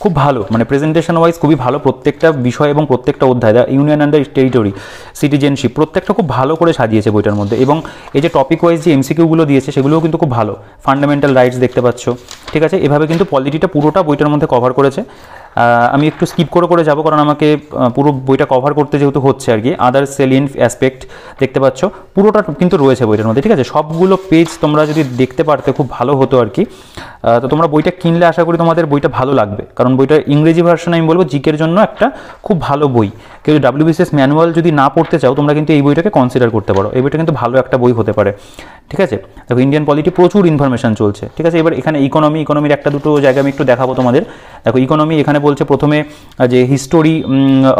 খুব ভালো, মানে প্রেজেন্টেশন ওয়াইজ খুবই ভালো। প্রত্যেকটা বিষয় এবং প্রত্যেকটা অধ্যায়, the union and the territory, citizenship, প্রত্যেকটা খুব ভালো করে সাজিয়েছে বইটার মধ্যে। এবং এই যে টপিক ওয়াইজ যে এমসিকিউগুলো দিয়েছে সেগুলোও কিন্তু খুব ভালো। ফান্ডামেন্টাল রাইটস দেখতে পাচ্ছ, ঠিক আছে। এভাবে কিন্তু পলিটিটা পুরোটা বইটার মধ্যে কভার করেছে। আমি একটু স্কিপ করে যাব, কারণ আমাকে পুরো বইটা কভার করতে যেহেতু হচ্ছে আর কি। আদার সেলিয়েন্ট অ্যাসপেক্ট দেখতে পাচ্ছ, পুরোটা কিন্তু রয়েছে বইটার মধ্যে, ঠিক আছে। সবগুলো পেজ তোমরা যদি দেখতে পারতে খুব ভালো হতো আর কি। তো তোমরা বইটা কিনলে আশা করি তোমাদের বইটা ভালো লাগবে, কারণ বইটার ইংরেজি ভার্সন আমি বলবো জিকের জন্য একটা খুব ভালো বই। কেউ WBCS ম্যানুয়াল যদি না পড়তে চাও তোমরা কিন্তু এই বইটাকে কনসিডার করতে পারো, এই বইটা কিন্তু ভালো একটা বই হতে পারে, ঠিক আছে। দেখো ইন্ডিয়ান পলিটি প্রচুর ইনফরমেশন চলছে, ঠিক আছে। এবার এখানে ইকোনমির একটা দুটো জায়গা আমি একটু দেখাবো তোমাদের। দেখো ইকোনমি এখানে বলছে প্রথমে যে history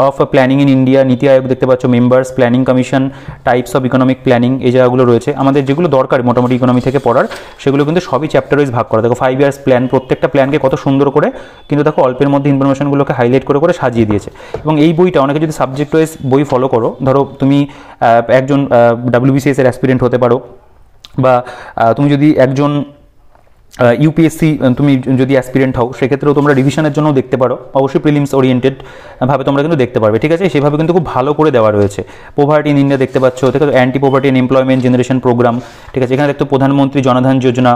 of planning in India, নীতি আয়োগ দেখতে পাচ্ছ, members, planning commission, types of economic planning, এই জায়গাগুলো রয়েছে। আমাদের যেগুলো দরকার মোটামুটি ইকোনমি থেকে পড়ার, সেগুলো কিন্তু সবই চ্যাপ্টার ওয়াইজ ভাগ করা। দেখো 5 ইয়ার্স প্ল্যান, প্রত্যেকটা প্ল্যানকে কত সুন্দর করে কিন্তু দেখো অল্পের মধ্যে ইনফরমেশনগুলোকে হাইলাইট করে সাজিয়ে দিয়েছে। এবং এই বইটা অনেকে যদি সাবজেক্ট ওয়াইজ বই ফলো করো, ধরো তুমি একজন WBCS এর অ্যাসপিরেন্ট হতে পারো, বা তুমি যদি একজন ইউপিএসসি তুমি যদি অ্যাসপিরেন্ট হও, সেক্ষেত্রেও তোমরা রিভিশনের জন্য দেখতে পারো। অবশ্যই প্রিলিমস ওরিয়েন্টেড ভাবে তোমরা কিন্তু দেখতে পারবে, ঠিক আছে। সেভাবে কিন্তু খুব ভালো করে দেওয়া রয়েছে। পোভার্টি ইন ইন্ডিয়া দেখতে পাচ্ছ, ঠিক আছে, anti poverty and employment generation programme, ঠিক আছে। এখানে দেখতে প্রধানমন্ত্রী Jan Dhan Yojana,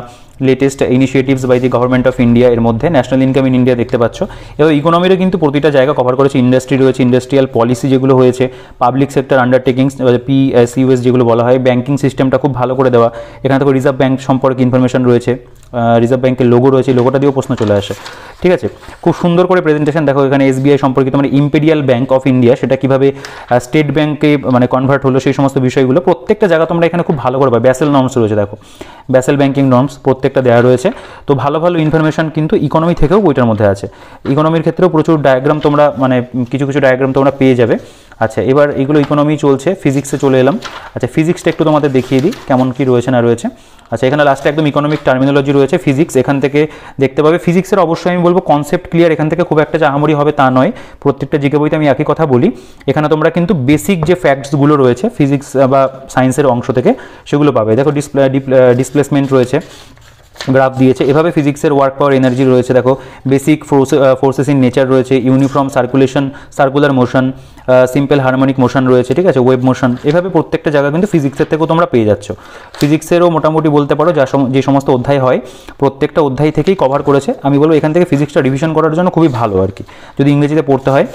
latest initiatives by the government of India, এর মধ্যে ন্যাশনাল ইনকাম ইন ইন্ডিয়া দেখতে পাচ্ছ। এবার ইকোনমিরও কিন্তু প্রতিটা জায়গা কভার করেছে। ইন্ডাস্ট্রি রয়েছে, ইন্ডাস্ট্রিয়াল পলিসি যেগুলো হয়েছে, পাবলিক সেক্টর আন্ডারটেকিংস PSUS যেগুলো বলা হয়, ব্যাঙ্কিং সিস্টেমটা খুব ভালো করে দেওয়া। এখানে দেখো রিজার্ভ ব্যাঙ্ক সম্পর্কে ইনফরমেশন রয়েছে, রিজার্ভ ব্যাঙ্কের লোগো রয়েছে, লোগোটা দিয়েও প্রশ্ন চলে আসে, ঠিক আছে। খুব সুন্দর করে প্রেজেন্টেশন। দেখো এখানে SBI সম্পর্কিত, মানে ইম্পেরিয়াল ব্যাঙ্ক অফ ইন্ডিয়া, সেটা কীভাবে স্টেট ব্যাঙ্কে মানে কনভার্ট হলো, সেই সমস্ত বিষয়গুলো প্রত্যেকটা জায়গা তোমরা এখানে খুব ভালো করে পাবে। ব্যাসেল নর্মস রয়েছে, দেখো ব্যাসেল ব্যাঙ্কিং নর্মস প্রত্যেকটা দেওয়া রয়েছে। তো ভালো ভালো ইনফরমেশন কিন্তু ইকোনমি থেকেও বইটার মধ্যে আছে। ইকোনমির ক্ষেত্রেও প্রচুর ডায়াগ্রাম তোমরা মানে কিছু ডায়াগ্রাম তোমরা পেয়ে যাবে। আচ্ছা, এবার এগুলো ইকোনমি চলছে, ফিজিক্সে চলে এলাম। আচ্ছা, ফিজিক্সটা একটু তোমাদের দেখিয়ে দিই কেমন কী রয়েছে না রয়েছে। আচ্ছা, এখানে লাস্টে একদম ইকোনমিক টার্মিনোলজি রয়েছে, ফিজিক্স এখান থেকে দেখতে পাবে। ফিজিক্সের অবশ্যই আমি বলবো কনসেপ্ট ক্লিয়ার, এখান থেকে খুব একটা জাহামরি হবে তা নয়। প্রত্যেকটা জিকে বইতে আমি একই কথা বলি, এখানে তোমরা কিন্তু বেসিক যে ফ্যাক্টসগুলো রয়েছে ফিজিক্স বা সায়েন্সের অংশ থেকে সেগুলো পাবে। দেখো ডিসপ্লেসমেন্ট রয়েছে, গ্রাফ দিয়েছে, এভাবে ফিজিক্সের ওয়ার্ক পাওয়ার এনার্জি রয়েছে। দেখো বেসিক ফোর্সেস ইন নেচার রয়েছে, uniform circulation, circular motion, simple harmonic motion রয়েছে, ঠিক আছে, ওয়েভ মোশন, এভাবে প্রত্যেকটা জায়গা কিন্তু ফিজিক্সের থেকেও তোমরা পেয়ে যাচ্ছ। ফিজিক্সেরও মোটামুটি বলতে পারো যে সমস্ত অধ্যায় হয় প্রত্যেকটা অধ্যায় থেকেই কভার করেছে। আমি বলবো এখান থেকে ফিজিক্সটা রিভিশন করার জন্য খুবই ভালো আর কি, যদি ইংরেজিতে পড়তে হয়।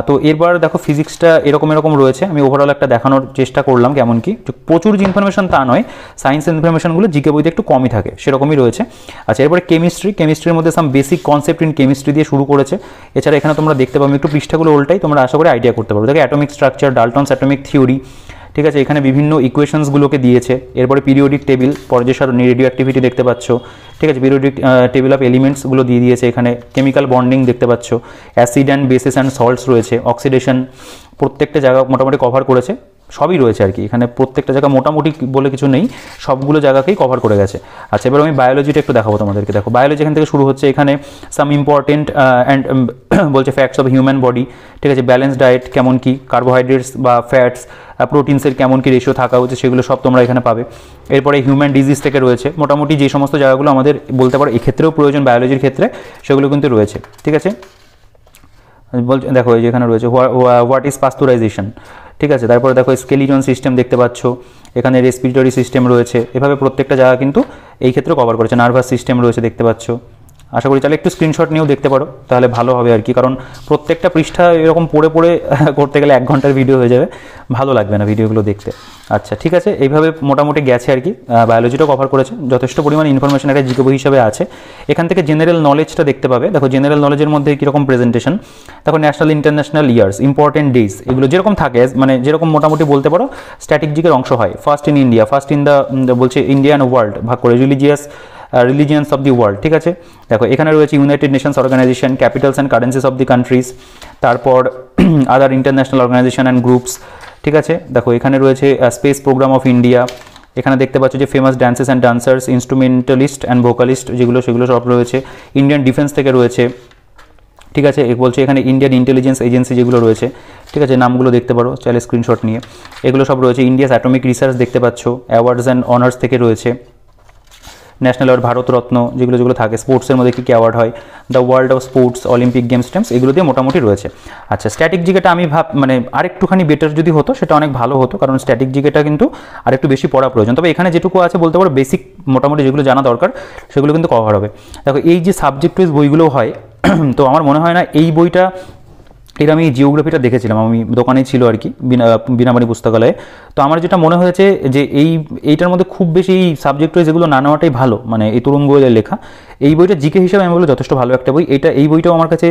তো এরপর দেখো ফিজিক্সটা এরকম রয়েছে। আমি ওভারঅল একটা দেখানোর চেষ্টা করলাম কেমন কি, প্রচুর যে ইনফরমেশন তা নয়, সায়েন্সের ইনফরমেশনগুলো জিকে বইতে একটু কমই থাকে, সেরকমই রয়েছে। আচ্ছা, এরপরে কেমিস্ট্রির মধ্যে some basic concept in chemistry দিয়ে শুরু করেছে। এছাড়া এখানে তোমরা দেখতে পাবে, একটু পৃষ্ঠাগুলো উল্টাই, তোমরা আশা করে আইডিয়া করতে পারো। দেখো অ্যাটমিক স্ট্রাকচার, ডাল্টনস অ্যাটমিক থিওরি, ঠিক আছে। এখানে বিভিন্ন ইকুয়েশনসগুলোকে দিয়েছে। এরপরে পিরিয়ডিক টেবিল, পর্যায় সারণী, রেডিও অ্যাক্টিভিটি দেখতে পাচ্ছ, ঠিক আছে। পিরিয়ডিক টেবিল অফ এলিমেন্টসগুলো দিয়ে দিয়েছে। এখানে কেমিক্যাল বন্ডিং দেখতে পাচ্ছ, acid and bases and salts রয়েছে, অক্সিডেশন, প্রত্যেকটা জায়গা মোটামুটি কভার করেছে। সবই রয়েছে আর কি, এখানে প্রত্যেকটা জায়গা মোটামুটি বলে কিছু নেই, সবগুলো জায়গাকেই কভার করে গেছে। আচ্ছা, এবার আমি বায়োলজিটা একটু দেখাবো তোমাদেরকে। দেখো বায়োলজি এখান থেকে শুরু হচ্ছে। এখানে সাম ইম্পর্টেন্ট অ্যান্ড বলছে ফ্যাক্টস অফ হিউম্যান বডি, ঠিক আছে। ব্যালেন্স ডায়েট কেমন কি, কার্বোহাইড্রেটস বা ফ্যাটস, প্রোটিনসের কেমন কি রেশিও থাকা উচিত, সেগুলো সব তোমরা এখানে পাবে। এরপরে হিউম্যান ডিজিজ থেকে রয়েছে মোটামুটি যে সমস্ত জায়গাগুলো আমাদের বলতে পারো এক্ষেত্রেও প্রয়োজন বায়োলজির ক্ষেত্রে, সেগুলো কিন্তু রয়েছে, ঠিক আছে। দেখো এই যে এখানে রয়েছে হোয়াট ইজ পাস্তুরাইজেশন, ঠিক আছে। তারপরে দেখো স্কেলিটন সিস্টেম দেখতে পাচ্ছ, এখানে রেসপিরেটরি সিস্টেম রয়েছে। এভাবে প্রত্যেকটা জায়গা কিন্তু এই ক্ষেত্রে কভার করেছে। নার্ভাস সিস্টেম রয়েছে দেখতে পাচ্ছ। আশা করি তাহলে একটু স্ক্রিনশট নিয়েও দেখতে পারো, তাহলে ভালো হবে আর কি, কারণ প্রত্যেকটা পৃষ্ঠা এরকম পড়ে করতে গেলে 1 ঘন্টার ভিডিও হয়ে যাবে, ভালো লাগবে না ভিডিওগুলো দেখতে। আচ্ছা, ঠিক আছে, এইভাবে মোটামুটি গেছে আর কি। বায়োলজিটাও কভার করেছে, যথেষ্ট পরিমাণ ইনফরমেশন একটা জিকে বই হিসাবে আছে। এখান থেকে জেনারেল নলেজটা দেখতে পাবে। দেখো জেনারেল নলেজের মধ্যে কীরকম প্রেজেন্টেশন, দেখো national international years, important days, এগুলো যেরকম থাকে মানে যেরকম মোটামুটি বলতে পারো স্ট্যাটিক জিকের অংশ হয়। First in India, first in the বলছে ইন্ডিয়ান ওয়ার্ল্ড ভাগ করে, রিলিজিয়ান্স অফ দি ওয়ার্ল্ড, ঠিক আছে। দেখো এখানে রয়েছে united nations organisation, capitals and currencies of the countries, তারপর other international organisation and groups, ঠিক আছে। দেখো এখানে রয়েছে স্পেস প্রোগ্রাম অফ ইন্ডিয়া। এখানে দেখতে পাচ্ছ যে famous dances and dancers, instrumentalist and vocalist সেগুলো সব রয়েছে। ইন্ডিয়ান ডিফেন্স থেকে রয়েছে, ঠিক আছে। বলছে এখানে ইন্ডিয়ান ইন্টেলিজেন্স এজেন্সি যেগুলো রয়েছে, ঠিক আছে, নামগুলো দেখতে পারো চাইলে স্ক্রিনশট নিয়ে, এগুলো সব রয়েছে। ইন্ডিয়াস অ্যাটমিক রিসার্চ দেখতে পাচ্ছ, অ্যাওয়ার্ডস অ্যান্ড অনার্স থেকে রয়েছে। ন্যাশনাল অ্যাওয়ার্ড, ভারতরত্ন যেগুলো থাকে, স্পোর্টসের মধ্যে কী অ্যাওয়ার্ড হয়, the world of sports, Olympic games Thames, এগুলো দিয়ে মোটামুটি রয়েছে। আচ্ছা, স্ট্যাটিক জিকেটা আমি মানে আরেকটুখানি বেটার যদি হতো সেটা অনেক ভালো হতো, কারণ স্ট্যাটিক জিকেটা কিন্তু আরেকটু বেশি পড়া প্রয়োজন। তবে এখানে যেটুকু আছে বলতে পারো বেসিক মোটামুটি যেগুলো জানা দরকার সেগুলো কিন্তু কভার হবে। দেখো এই যে সাবজেক্ট ওয়াইজ বইগুলো হয় তো আমার মনে হয় না এই বইটা, এর আমি জিওগ্রাফিটা দেখেছিলাম, আমি দোকানেই ছিল আর কি, বিনাবাড়ি পুস্তকালয়ে। তো আমার যেটা মনে হয়েছে যে এইটার মধ্যে খুব বেশি এই সাবজেক্ট ওয়াইজ এগুলো না নেওয়াটাই ভালো, মানে এই তরুণ গোয়েলের লেখা। এই বইটা জিকে হিসাবে আমি বলবো যথেষ্ট ভালো একটা বই। এই বইটাও আমার কাছে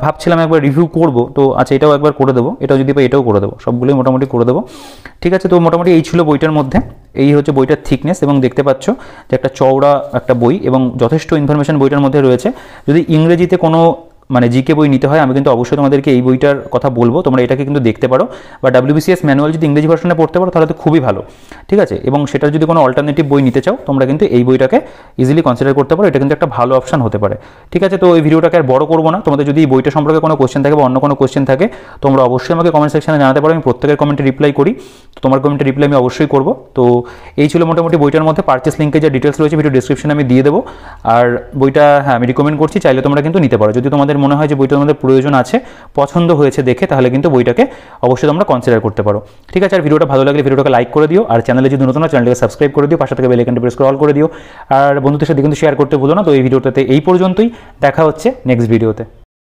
ভাবছিলাম একবার রিভিউ করব, তো আচ্ছা এটাও একবার করে দেবো, এটাও যদি পাই এটাও করে দেবো, সবগুলোই মোটামুটি করে দেবো। ঠিক আছে, তো মোটামুটি এই ছিল বইটার মধ্যে। এই হচ্ছে বইটার থিকনেস, এবং দেখতে পাচ্ছ যে একটা চওড়া একটা বই, এবং যথেষ্ট ইনফরমেশন বইটার মধ্যে রয়েছে। যদি ইংরেজিতে কোনো মানে জিকে বই নিতে হয়, আমি কিন্তু অবশ্যই তোমাদেরকে এই বইটার কথা বলবো, তোমরা এটাকে কিন্তু দেখতে পারো। বা WBCS ম্যানুয়াল যদি ইংরেজি ভার্সনে পড়তে পারো তাহলে তো খুবই ভালো। ঠিক আছে, এবং সেটার যদি কোনো অল্টারনেটিভ বই নিতে চাও তোমরা কিন্তু এই বইটাকে ইজিলি কনসিডার করতে পারো, এটা কিন্তু একটা ভালো অপশন হতে পারে। ঠিক আছে, তো এই ভিডিওটাকে আর বড় করবো না। তোমাদের যদি এই বইটা সম্পর্কে কোনো কোশ্চেন থাকে বা অন্য কোনো কোশ্চেন থাকে তোমরা অবশ্যই আমাকে কমেন্ট সেকশনে জানাতে পারো, আমি প্রত্যেকের কমেন্টে রিপ্লাই করি। তো তোমার কমেন্টে রিপ্লাই আমি অবশ্যই করবো। তো এই ছিল মোটামুটি বইটার মধ্যে। পারচেস লিঙ্কে যে ডিটেলস রয়েছে ভিডিও ডিসক্রিপশনে আমি দিয়ে দেবো। আর বইটা হ্যাঁ আমি রিকমেন্ড করছি, চাইলে তোমরা কিন্তু নিতে পারো। যদি তোমাদের মনে হয় যে বইটা তোমাদের প্রয়োজন আছে, পছন্দ হয়েছে দেখে, তাহলে কিন্তু বইটাকে অবশ্যই তোমরা কনসিডার করতে পারো। ঠিক আছে, আর ভিডিওটা ভালো লাগলে ভিডিওটাকে লাইক করে দিও, আর চ্যানেলে যদি নতুন হয় চ্যানেলটাকে সাবস্ক্রাইব করে দিও, পাশে থেকে বেল আইকনটা প্রেস করে অল করে দিও, আর বন্ধুদের সাথে কিন্তু শেয়ার করতে ভুলো না। তো এই ভিডিওটাতে এই পর্যন্তই, দেখা হচ্ছে নেক্সট ভিডিওতে।